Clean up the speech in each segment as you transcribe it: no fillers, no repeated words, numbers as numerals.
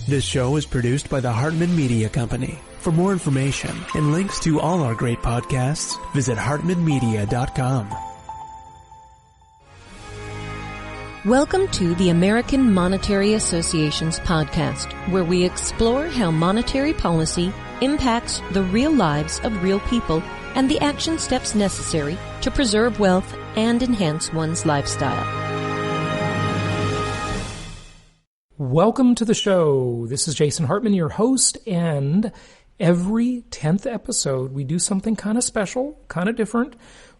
This show is produced by the Hartman Media Company. For more information and links to all our great podcasts, visit hartmanmedia.com. Welcome to the American Monetary Association's podcast, where we explore how monetary policy impacts the real lives of real people and the action steps necessary to preserve wealth and enhance one's lifestyle. Welcome to the show. This is Jason Hartman, your host, and every 10th episode we do something kind of special, kind of different.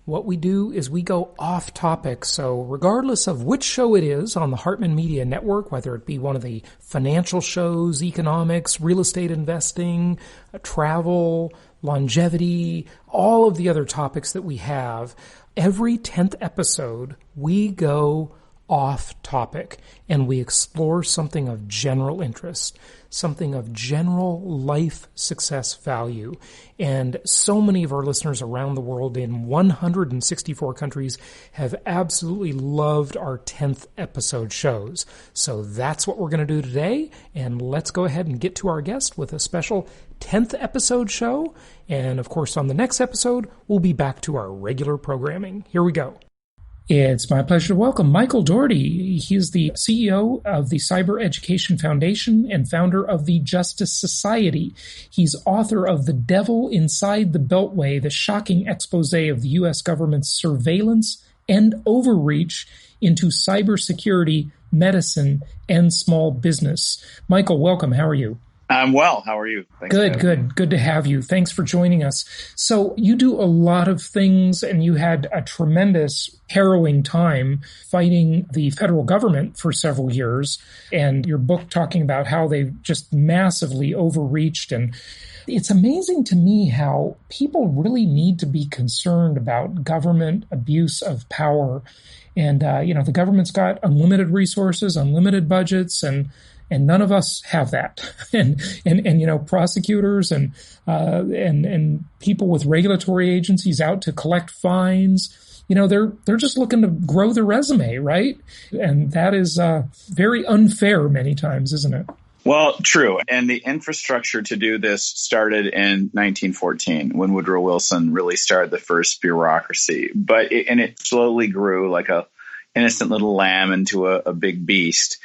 What we do is we go off topic. So regardless of which show it is on the Hartman Media Network, whether it be one of the financial shows, economics, real estate investing, travel, longevity, all of the other topics that we have, every 10th episode we go off topic and we explore something of general interest, something of general life success value. And so many of our listeners around the world in 164 countries have absolutely loved our 10th episode shows. So that's what we're going to do today. And let's go ahead and get to our guest with a special 10th episode show. And of course, on the next episode, we'll be back to our regular programming. Here we go. It's my pleasure to welcome Michael Daugherty. He is the CEO of the Cyber Education Foundation and founder of the Justice Society. He's author of The Devil Inside the Beltway, the shocking expose of the U.S. government's surveillance and overreach into cybersecurity, medicine, and small business. Michael, welcome. How are you? I'm well. How are you? Thanks. Good to have you. Thanks for joining us. So you do a lot of things, and you had a tremendous, harrowing time fighting the federal government for several years, and your book talking about how they've just massively overreached. And it's amazing to me how people really need to be concerned about government abuse of power. And, the government's got unlimited resources, unlimited budgets, and none of us have that. And prosecutors and people with regulatory agencies out to collect fines, they're just looking to grow their resume, right? And that is very unfair many times, isn't it? Well, true. And the infrastructure to do this started in 1914 when Woodrow Wilson really started the first bureaucracy. But it slowly grew like a innocent little lamb into a big beast.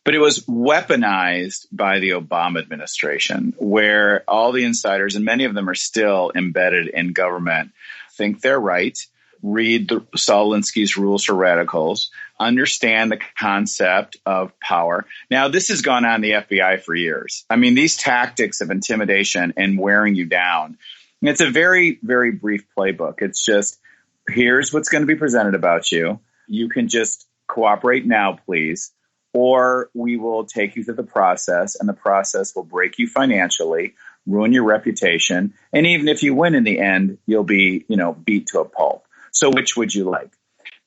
But it was weaponized by the Obama administration, where all the insiders, and many of them are still embedded in government, think they're right, read Saul Alinsky's Rules for Radicals, understand the concept of power. Now, this has gone on in the FBI for years. I mean, these tactics of intimidation and wearing you down, it's a very, very brief playbook. It's just, here's what's going to be presented about you. You can just cooperate now, please. Or we will take you through the process, and the process will break you financially, ruin your reputation, and even if you win in the end, you'll be, beat to a pulp. So which would you like?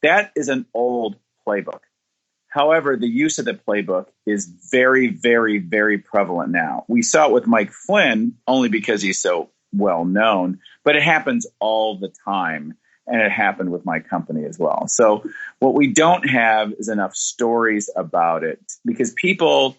That is an old playbook. However, the use of the playbook is very, very, very prevalent now. We saw it with Mike Flynn only because he's so well known, but it happens all the time. And it happened with my company as well. So what we don't have is enough stories about it, because people,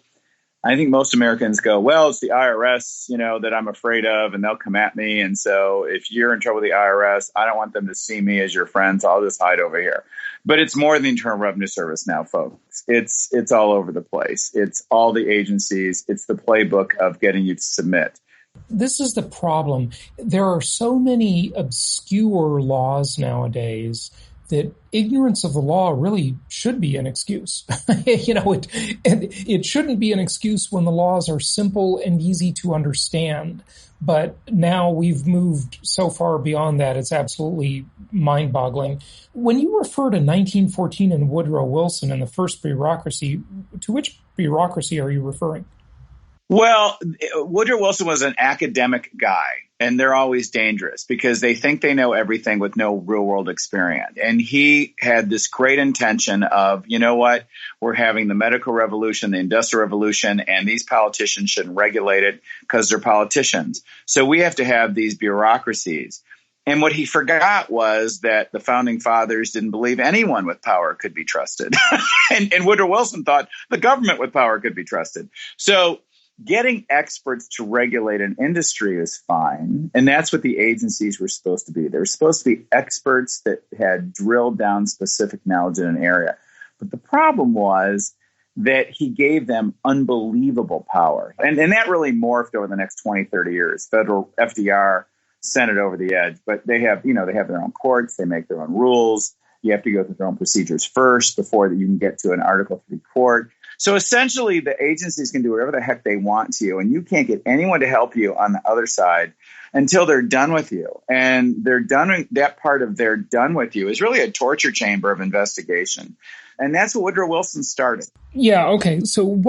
I think most Americans go, well, it's the IRS, that I'm afraid of, and they'll come at me. And so if you're in trouble with the IRS, I don't want them to see me as your friend, so I'll just hide over here. But it's more than the Internal Revenue Service now, folks. It's all over the place. It's all the agencies. It's the playbook of getting you to submit. This is the problem. There are so many obscure laws nowadays that ignorance of the law really should be an excuse. It shouldn't be an excuse when the laws are simple and easy to understand. But now we've moved so far beyond that, it's absolutely mind-boggling. When you refer to 1914 and Woodrow Wilson and the first bureaucracy, to which bureaucracy are you referring? Well, Woodrow Wilson was an academic guy, and they're always dangerous because they think they know everything with no real world experience. And he had this great intention of, we're having the medical revolution, the industrial revolution, and these politicians shouldn't regulate it because they're politicians. So we have to have these bureaucracies. And what he forgot was that the founding fathers didn't believe anyone with power could be trusted. and Woodrow Wilson thought the government with power could be trusted. So getting experts to regulate an industry is fine. And that's what the agencies were supposed to be. They're supposed to be experts that had drilled down specific knowledge in an area. But the problem was that he gave them unbelievable power. And that really morphed over the next 20, 30 years. Federal FDR sent it over the edge. But they have their own courts. They make their own rules. You have to go through their own procedures first before you can get to an Article 3 court. So essentially, the agencies can do whatever the heck they want to you, and you can't get anyone to help you on the other side until they're done with you. And they're done. That part of they're done with you is really a torture chamber of investigation. And that's what Woodrow Wilson started. Yeah, okay. So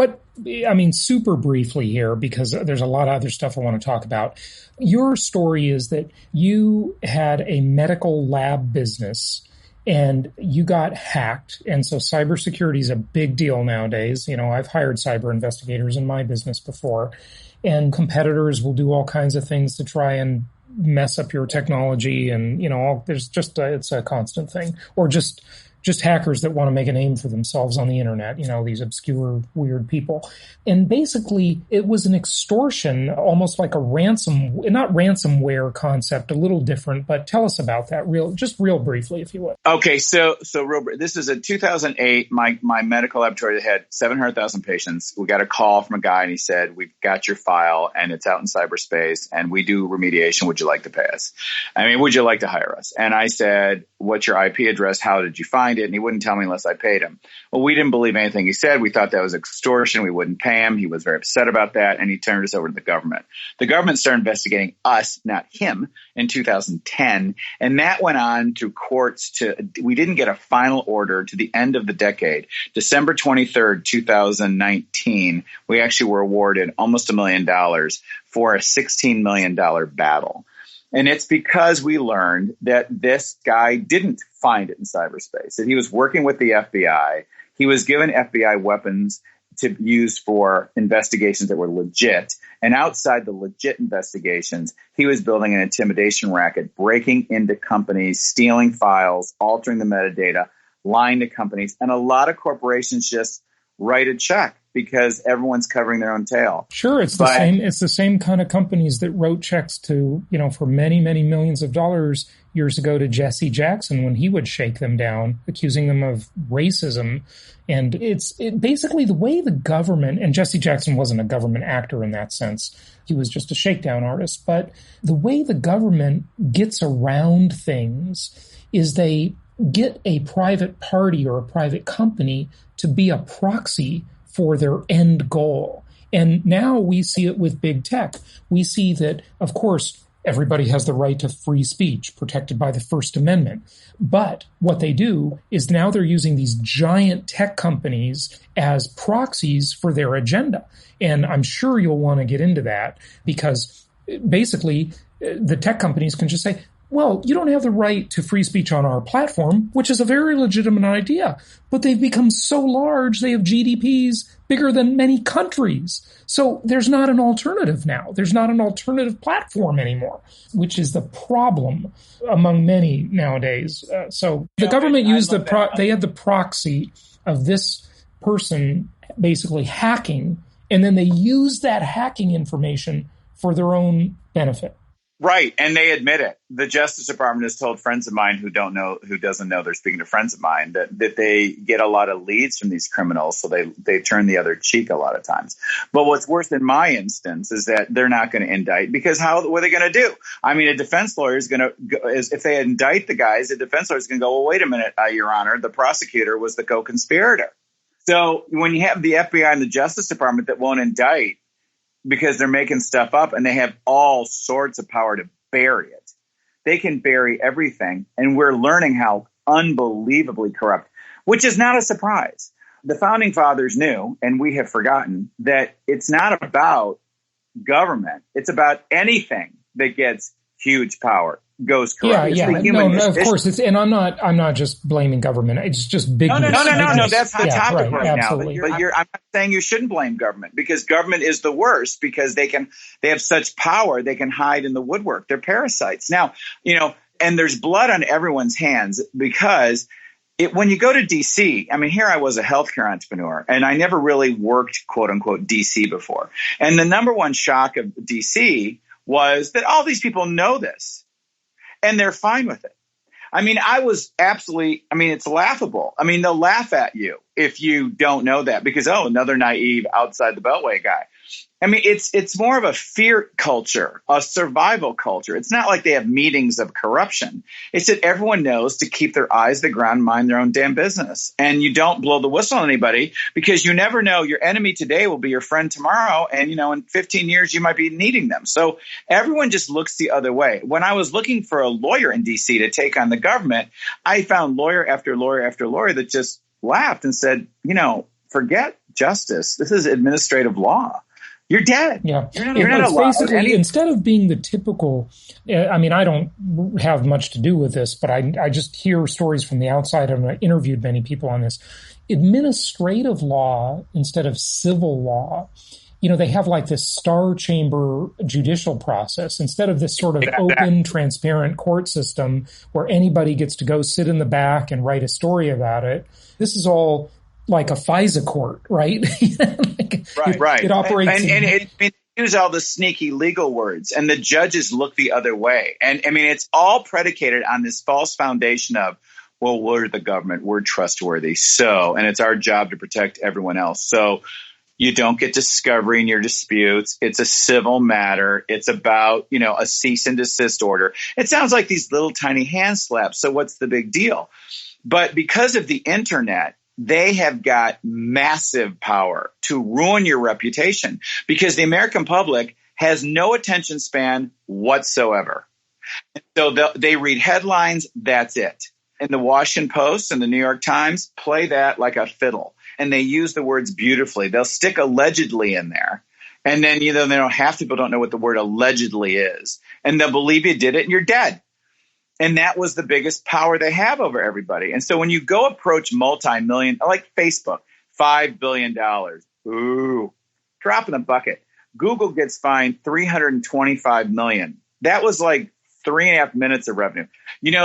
super briefly here, because there's a lot of other stuff I want to talk about. Your story is that you had a medical lab business and you got hacked. And so cybersecurity is a big deal nowadays. You know, I've hired cyber investigators in my business before, and competitors will do all kinds of things to try and mess up your technology. And, it's a constant thing. Or just hackers that want to make a name for themselves on the internet, these obscure, weird people. And basically, it was an extortion, almost like a not ransomware concept, a little different, but tell us about that real briefly, if you would. Okay, so this is in 2008. My medical laboratory had 700,000 patients. We got a call from a guy, and he said, "We've got your file, and it's out in cyberspace, and we do remediation. Would you like to pay us? Would you like to hire us?" And I said, "What's your IP address? How did you find it?" And he wouldn't tell me unless I paid him. Well, we didn't believe anything he said. We thought that was extortion. We wouldn't pay him. He was very upset about that, and he turned us over to the government. The government started investigating us, not him, in 2010, and that went on through courts we didn't get a final order to the end of the decade. December 23rd, 2019, we actually were awarded almost $1 million for a $16 million battle. And it's because we learned that this guy didn't find it in cyberspace, that he was working with the FBI. He was given FBI weapons to use for investigations that were legit. And outside the legit investigations, he was building an intimidation racket, breaking into companies, stealing files, altering the metadata, lying to companies. And a lot of corporations just write a check because everyone's covering their own tail. Sure, it's the same kind of companies that wrote checks to, for many, many millions of dollars years ago to Jesse Jackson when he would shake them down, accusing them of racism. And it's basically the way the government, and Jesse Jackson wasn't a government actor in that sense. He was just a shakedown artist. But the way the government gets around things is they get a private party or a private company to be a proxy for their end goal. And now we see it with big tech. We see that, of course, everybody has the right to free speech protected by the First Amendment. But what they do is now they're using these giant tech companies as proxies for their agenda. And I'm sure you'll want to get into that because basically the tech companies can just say, well, you don't have the right to free speech on our platform, which is a very legitimate idea. But they've become so large, they have GDPs bigger than many countries. So there's not an alternative now. There's not an alternative platform anymore, which is the problem among many nowadays. So the government used they had the proxy of this person basically hacking, and then they used that hacking information for their own benefit. Right. And they admit it. The Justice Department has told friends of mine who doesn't know they're speaking to friends of mine that they get a lot of leads from these criminals. So they turn the other cheek a lot of times. But what's worse in my instance is that they're not going to indict because what are they going to do? A defense lawyer is going to, if they indict the guys, the defense lawyer is going to go, well, wait a minute, Your Honor, the prosecutor was the co-conspirator. So when you have the FBI and the Justice Department that won't indict, because they're making stuff up and they have all sorts of power to bury it. They can bury everything. And we're learning how unbelievably corrupt, which is not a surprise. The founding fathers knew, and we have forgotten, that it's not about government. It's about anything that gets huge power goes corrupt. Of course. And I'm not just blaming government. It's just big. No. That's the topic right absolutely. now. But I'm not saying you shouldn't blame government because government is the worst because they have such power. They can hide in the woodwork. They're parasites. Now, and there's blood on everyone's hands because when you go to DC, I mean, here I was a healthcare entrepreneur, and I never really worked, quote unquote, DC before. And the number one shock of DC was that all these people know this and they're fine with it. I mean, it's laughable. I mean, they'll laugh at you if you don't know that because, another naive outside the Beltway guy. I mean, it's more of a fear culture, a survival culture. It's not like they have meetings of corruption. It's that everyone knows to keep their eyes to the ground, mind their own damn business. And you don't blow the whistle on anybody because you never know. Your enemy today will be your friend tomorrow. And, in 15 years, you might be needing them. So everyone just looks the other way. When I was looking for a lawyer in D.C. to take on the government, I found lawyer after lawyer after lawyer that just laughed and said, forget justice. This is administrative law. You're dead. Yeah. You're not allowed. Basically, instead of being the typical, I don't have much to do with this, but I just hear stories from the outside, and I interviewed many people on this. Administrative law instead of civil law, they have like this star chamber judicial process instead of this sort of open, transparent court system where anybody gets to go sit in the back and write a story about it. This is all like a FISA court, right? Right. It operates. And use all the sneaky legal words, and the judges look the other way. And I mean, it's all predicated on this false foundation of, well, we're the government, we're trustworthy. So, and it's our job to protect everyone else. So you don't get discovery in your disputes. It's a civil matter. It's about, a cease and desist order. It sounds like these little tiny hand slaps. So what's the big deal? But because of the internet, they have got massive power to ruin your reputation because the American public has no attention span whatsoever. So they read headlines. That's it. And the Washington Post and the New York Times play that like a fiddle. And they use the words beautifully. They'll stick allegedly in there. And then, half people don't know what the word allegedly is. And they'll believe you did it and you're dead. And that was the biggest power they have over everybody. And so when you go approach multi-million, like Facebook, $5 billion, ooh, drop in the bucket. Google gets fined $325 million. That was like 3.5 minutes of revenue.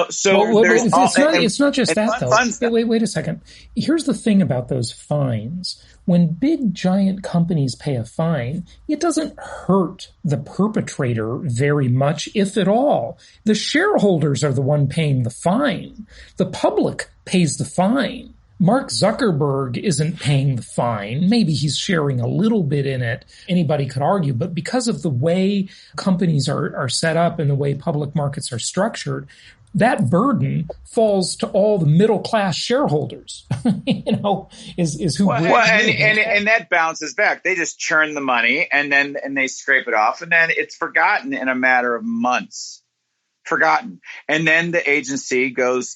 So it's not just that, though. Wait a second. Here's the thing about those fines. When big, giant companies pay a fine, it doesn't hurt the perpetrator very much, if at all. The shareholders are the one paying the fine. The public pays the fine. Mark Zuckerberg isn't paying the fine. Maybe he's sharing a little bit in it. Anybody could argue. But because of the way companies are set up and the way public markets are structured, that burden falls to all the middle-class shareholders, is who. And that bounces back. They just churn the money and they scrape it off, and then it's forgotten in a matter of months. Forgotten. And then the agency goes,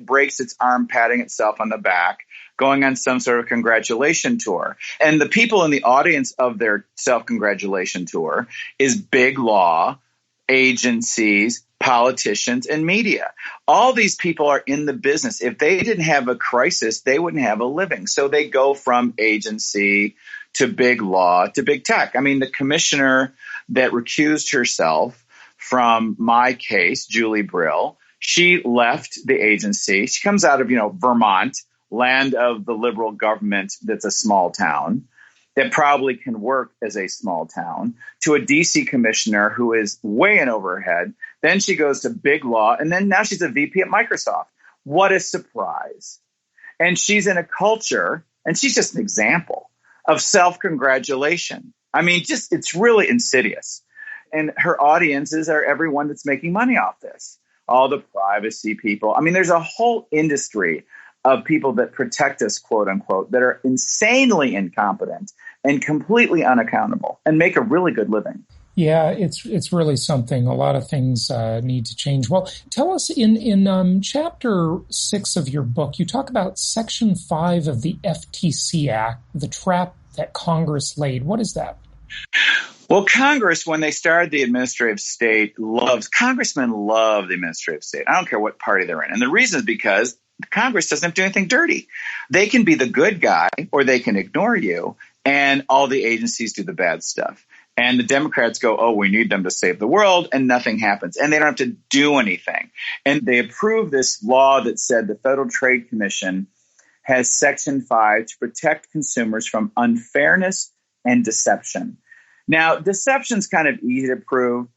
breaks its arm, patting itself on the back, going on some sort of congratulation tour. And the people in the audience of their self-congratulation tour is big law, agencies, politicians, and media. All these people are in the business. If they didn't have a crisis, they wouldn't have a living. So they go from agency to big law to big tech. I mean, the commissioner that recused herself from my case, Julie Brill, she left the agency. She comes out of, Vermont, land of the liberal government that's a small town that probably can work as a small town, to a DC commissioner who is way in over her head. Then she goes to big law, and then now she's a VP at Microsoft. What a surprise. And she's in a culture, and she's just an example of self-congratulation. I mean, it's really insidious. And her audiences are everyone that's making money off this, all the privacy people. I mean, there's a whole industry of people that protect us, quote unquote, that are insanely incompetent and completely unaccountable and make a really good living. Yeah, it's really something. A lot of things need to change. Well, tell us in Chapter 6 of your book, you talk about Section 5 of the FTC Act, the trap that Congress laid. What is that? Well, Congress, when they started the administrative state, congressmen love the administrative state. I don't care what party they're in. And the reason is because Congress doesn't have to do anything dirty. They can be the good guy or they can ignore you, and all the agencies do the bad stuff. And the Democrats go, oh, we need them to save the world, and nothing happens. And they don't have to do anything. And they approve this law that said the Federal Trade Commission has Section 5 to protect consumers from unfairness and deception. Now, deception's kind of easy to prove,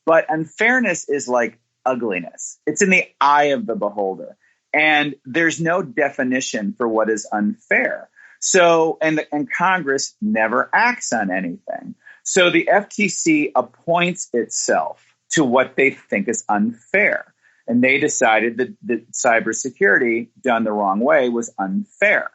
but unfairness is like ugliness. It's in the eye of the beholder. And there's no definition for what is unfair. So, and Congress never acts on anything. So the FTC appoints itself to what they think is unfair. And they decided that cybersecurity done the wrong way was unfair.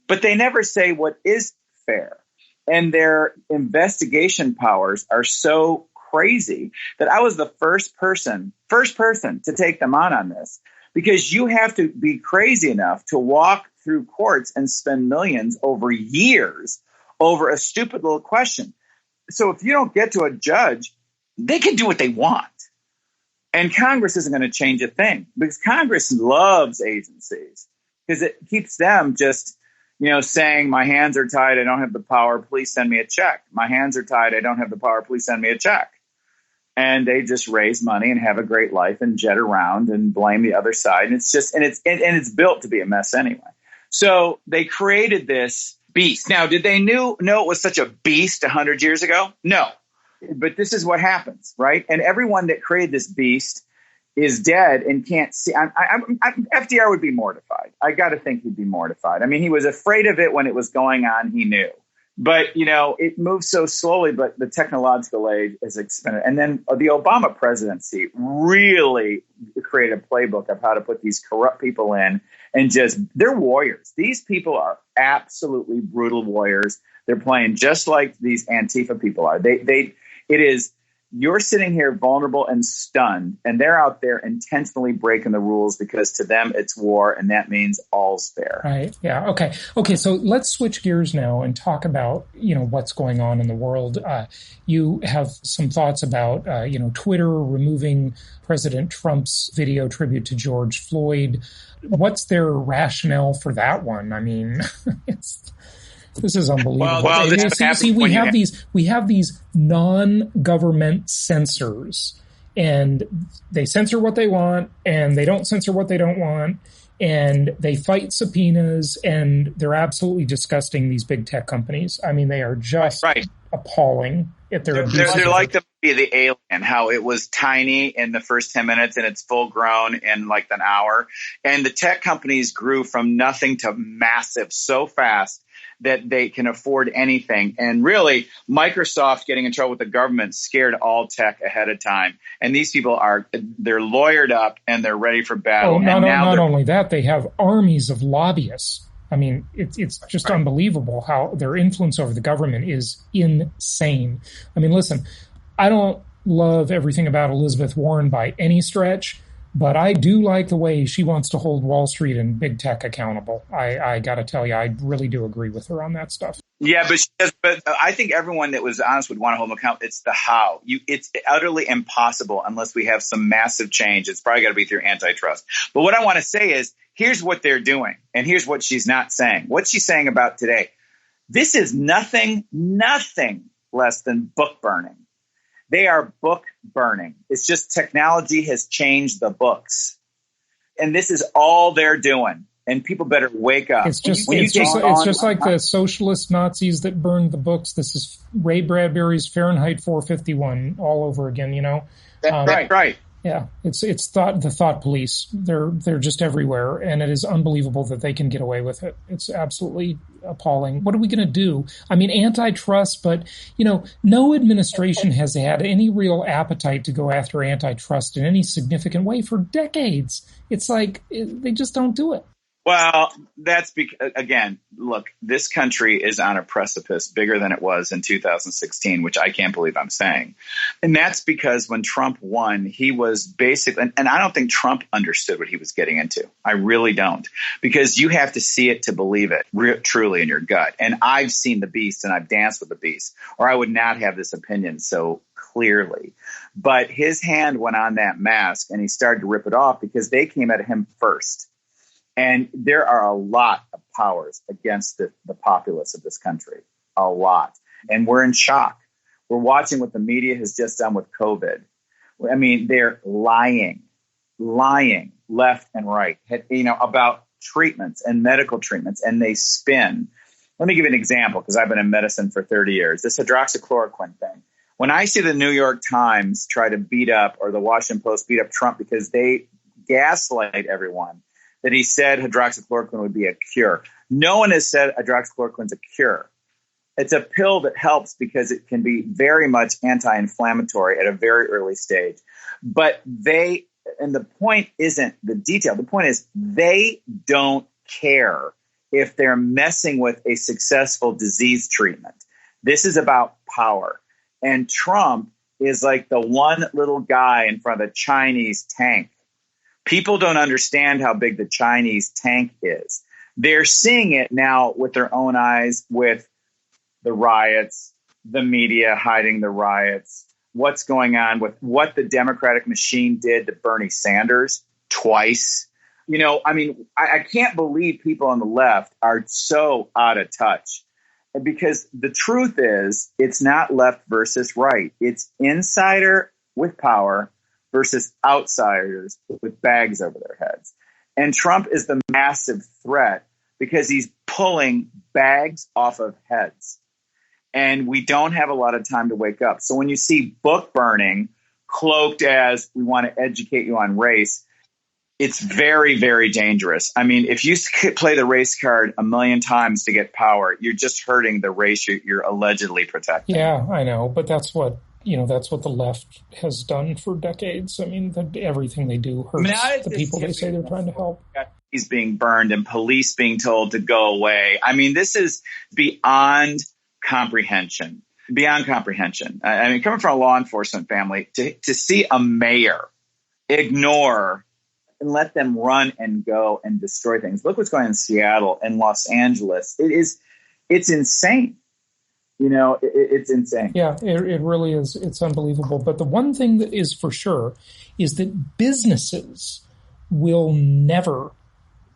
But they never say what is fair. And their investigation powers are so crazy that I was the first person to take them on this, because you have to be crazy enough to walk through courts and spend millions over years over a stupid little question. So if you don't get to a judge, they can do what they want. And Congress isn't going to change a thing, because Congress loves agencies, because it keeps them just, saying, my hands are tied, I don't have the power, please send me a check. My hands are tied, I don't have the power, please send me a check. And they just raise money and have a great life and jet around and blame the other side. And it's just, and it's built to be a mess anyway. So they created this beast. Now, did they know it was such a beast 100 years ago? No. But this is what happens, right? And everyone that created this beast is dead and can't see. FDR would be mortified. I got to think he'd be mortified. I mean, he was afraid of it when it was going on. He knew. But, it moves so slowly, but the technological age is expanded. And then the Obama presidency really created a playbook of how to put these corrupt people in, and they're warriors. These people are absolutely brutal warriors. They're playing just like these Antifa people are. You're sitting here vulnerable and stunned, and they're out there intentionally breaking the rules, because to them it's war, and that means all's fair. Right. Yeah. Okay. So let's switch gears now and talk about, what's going on in the world. You have some thoughts about, Twitter removing President Trump's video tribute to George Floyd. What's their rationale for that one? I mean, this is unbelievable. Well, we have these non-government censors, and they censor what they want, and they don't censor what they don't want, and they fight subpoenas, and they're absolutely disgusting, these big tech companies. I mean, they are just appalling at their abuse. They're like the Alien, how it was tiny in the first 10 minutes and it's full grown in like an hour. And the tech companies grew from nothing to massive so fast that they can afford anything. And really, Microsoft getting in trouble with the government scared all tech ahead of time. And these people they're lawyered up and they're ready for battle. Not only that, they have armies of lobbyists. I mean, it's just unbelievable how their influence over the government is insane. I mean, listen, I don't love everything about Elizabeth Warren by any stretch, but I do like the way she wants to hold Wall Street and big tech accountable. I got to tell you, I really do agree with her on that stuff. Yeah, but I think everyone that was honest would want to hold them accountable. It's the how. It's utterly impossible unless we have some massive change. It's probably got to be through antitrust. But what I want to say is, here's what they're doing, and here's what she's not saying. What she's saying about today, this is nothing less than book burning. They are book burning. It's just technology has changed the books. And this is all they're doing. And people better wake up. It's just like the socialist Nazis that burned the books. This is Ray Bradbury's Fahrenheit 451 all over again, That's right. Yeah, it's the thought police. They're just everywhere, and it is unbelievable that they can get away with it. It's absolutely appalling. What are we going to do? I mean, antitrust, but no administration has had any real appetite to go after antitrust in any significant way for decades. It's like they just don't do it. Well, that's because, again, look, this country is on a precipice bigger than it was in 2016, which I can't believe I'm saying. And that's because when Trump won, he was basically, and I don't think Trump understood what he was getting into. I really don't, because you have to see it to believe it truly in your gut. And I've seen the beast and I've danced with the beast, or I would not have this opinion so clearly. But his hand went on that mask and he started to rip it off because they came at him first. And there are a lot of powers against the populace of this country, a lot. And we're in shock. We're watching what the media has just done with COVID. I mean, they're lying left and right, about treatments and medical treatments, and they spin. Let me give you an example, because I've been in medicine for 30 years. This hydroxychloroquine thing. When I see the New York Times try to beat up, or the Washington Post beat up Trump because they gaslight everyone that he said hydroxychloroquine would be a cure. No one has said hydroxychloroquine is a cure. It's a pill that helps because it can be very much anti-inflammatory at a very early stage. But and the point isn't the detail. The point is they don't care if they're messing with a successful disease treatment. This is about power. And Trump is like the one little guy in front of a Chinese tank. People don't understand how big the Chinese tank is. They're seeing it now with their own eyes, with the riots, the media hiding the riots, what's going on with what the Democratic machine did to Bernie Sanders twice. I can't believe people on the left are so out of touch, because the truth is it's not left versus right. It's insider with power versus outsiders with bags over their heads. And Trump is the massive threat because he's pulling bags off of heads. And we don't have a lot of time to wake up. So when you see book burning cloaked as we want to educate you on race, it's very, very dangerous. I mean, if you play the race card a million times to get power, you're just hurting the race you're allegedly protecting. Yeah, I know. But that's what the left has done for decades. I mean, everything they do hurts the people they say they're trying to help. He's being burned and police being told to go away. I mean, this is beyond comprehension. Beyond comprehension. I mean, coming from a law enforcement family, to see a mayor ignore and let them run and go and destroy things. Look what's going on in Seattle and Los Angeles. It's insane. It's insane. Yeah, it really is. It's unbelievable. But the one thing that is for sure is that businesses will never,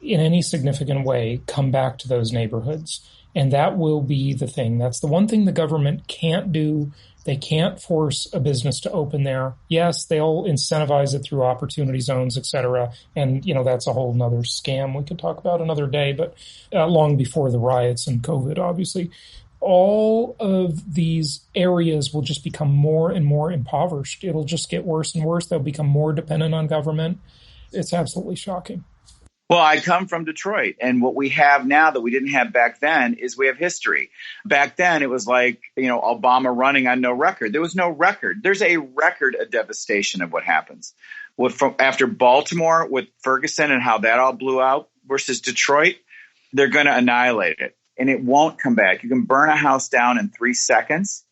in any significant way, come back to those neighborhoods. And that will be the thing. That's the one thing the government can't do. They can't force a business to open there. Yes, they'll incentivize it through opportunity zones, et cetera. And, that's a whole nother scam we could talk about another day, but long before the riots and COVID, obviously. All of these areas will just become more and more impoverished. It'll just get worse and worse. They'll become more dependent on government. It's absolutely shocking. Well, I come from Detroit, and what we have now that we didn't have back then is we have history. Back then, it was like, Obama running on no record. There was no record. There's a record of devastation of what happens. After Baltimore with Ferguson and how that all blew out versus Detroit, they're going to annihilate it, and it won't come back. You can burn a house down in 3 seconds.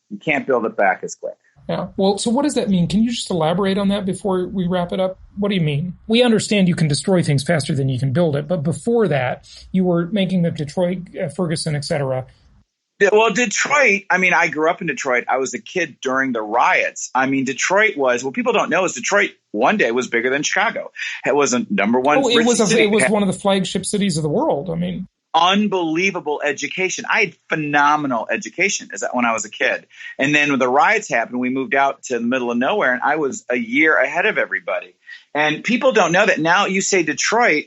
You can't build it back as quick. Yeah. Well, so what does that mean? Can you just elaborate on that before we wrap it up? What do you mean? We understand you can destroy things faster than you can build it. But before that, you were making the Detroit, Ferguson, et cetera. Well, Detroit, I grew up in Detroit. I was a kid during the riots. Detroit was, what people don't know is Detroit one day was bigger than Chicago. It was a number one. It was one of the flagship cities of the world. Unbelievable education. I had phenomenal education when I was a kid. And then when the riots happened, we moved out to the middle of nowhere, and I was a year ahead of everybody. And people don't know that now. You say Detroit,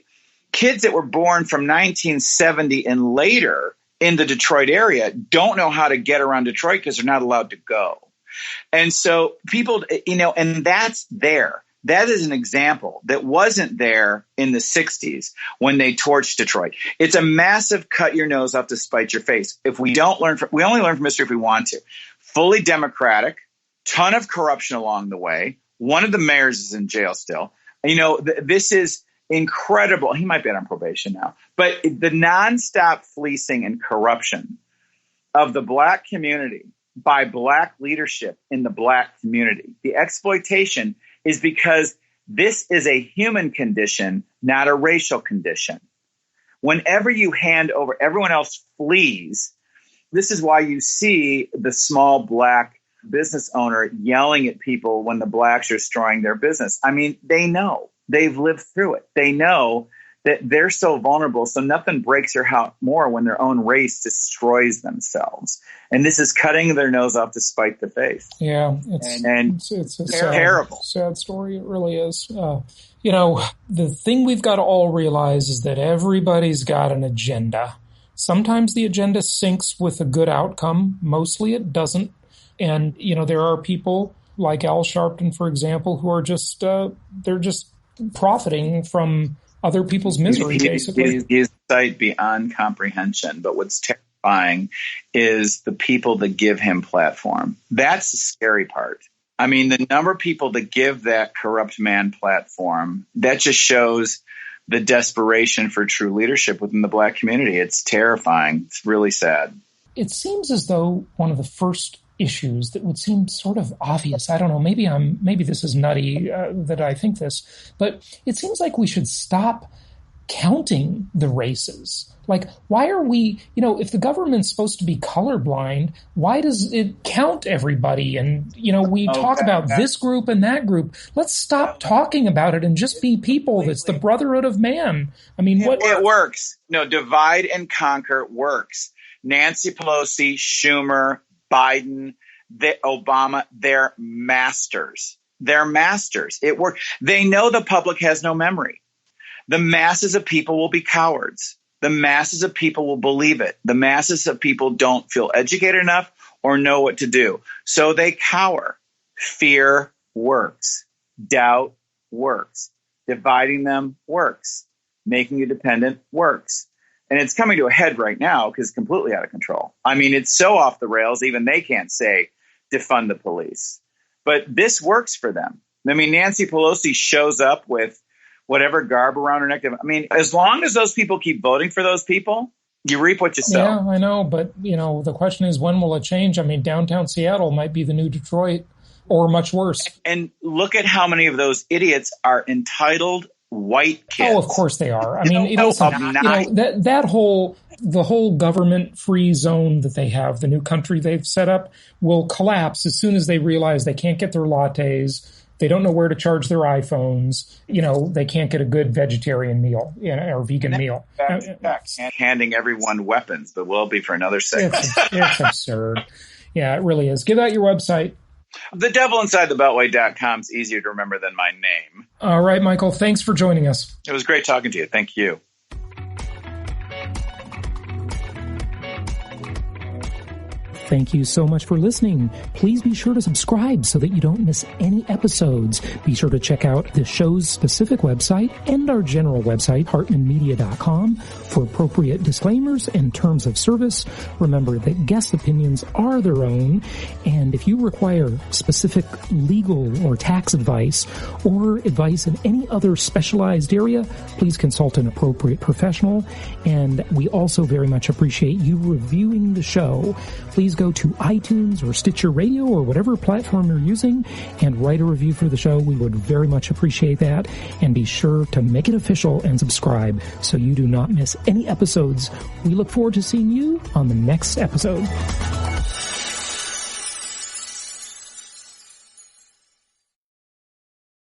kids that were born from 1970 and later in the Detroit area don't know how to get around Detroit because they're not allowed to go. And so people, and that's there. That is an example that wasn't there in the 60s when they torched Detroit. It's a massive cut your nose off to spite your face. If we don't learn we only learn from history if we want to. Fully democratic, ton of corruption along the way. One of the mayors is in jail still. This is incredible. He might be on probation now. But the nonstop fleecing and corruption of the Black community by Black leadership in the Black community, the exploitation is because this is a human condition, not a racial condition. Whenever you hand over, everyone else flees. This is why you see the small Black business owner yelling at people when the Blacks are destroying their business. They know. They've lived through it. They know that they're so vulnerable. So nothing breaks their heart more when their own race destroys themselves. And this is cutting their nose off to spite the face. Yeah, it's a terrible, sad story. It really is. The thing we've got to all realize is that everybody's got an agenda. Sometimes the agenda syncs with a good outcome. Mostly it doesn't. And, there are people like Al Sharpton, for example, who are just, they're just profiting from other people's misery, basically. His sight beyond comprehension. But what's terrifying is the people that give him platform. That's the scary part. I mean, the number of people that give that corrupt man platform, that just shows the desperation for true leadership within the Black community. It's terrifying. It's really sad. It seems as though one of the first issues that would seem sort of obvious, I don't know, maybe this is nutty that I think this, but it seems like we should stop counting the races. Like, why are we, if the government's supposed to be colorblind, why does it count everybody? And, we talk about this group and that group. Let's stop talking about it and just be people. That's the brotherhood of man. I mean, it works. No, divide and conquer works. Nancy Pelosi, Schumer, Biden, Obama, they're masters. They're masters. It works. They know the public has no memory. The masses of people will be cowards. The masses of people will believe it. The masses of people don't feel educated enough or know what to do. So they cower. Fear works. Doubt works. Dividing them works. Making you dependent works. And it's coming to a head right now because it's completely out of control. I mean, it's so off the rails, even they can't say defund the police. But this works for them. I mean, Nancy Pelosi shows up with whatever garb around her neck. I mean, as long as those people keep voting for those people, you reap what you sow. Yeah, I know. But, the question is, when will it change? I mean, downtown Seattle might be the new Detroit or much worse. And look at how many of those idiots are entitled white kids. Oh, of course they are. I mean, the whole government-free zone that they have, the new country they've set up, will collapse as soon as they realize they can't get their lattes. They don't know where to charge their iPhones. They can't get a good vegetarian meal or vegan meal. Handing everyone weapons, but will be for another segment. It's absurd. Yeah, it really is. Give out your website. TheDevilInsideTheBeltway.com is easier to remember than my name. All right, Michael. Thanks for joining us. It was great talking to you. Thank you. Thank you so much for listening. Please be sure to subscribe so that you don't miss any episodes. Be sure to check out the show's specific website and our general website, hartmanmedia.com, for appropriate disclaimers and terms of service. Remember that guest opinions are their own, and if you require specific legal or tax advice or advice in any other specialized area, please consult an appropriate professional. And we also very much appreciate you reviewing the show. Please go to iTunes or Stitcher Radio or whatever platform you're using and write a review for the show. We would very much appreciate that. And be sure to make it official and subscribe so you do not miss any episodes. We look forward to seeing you on the next episode.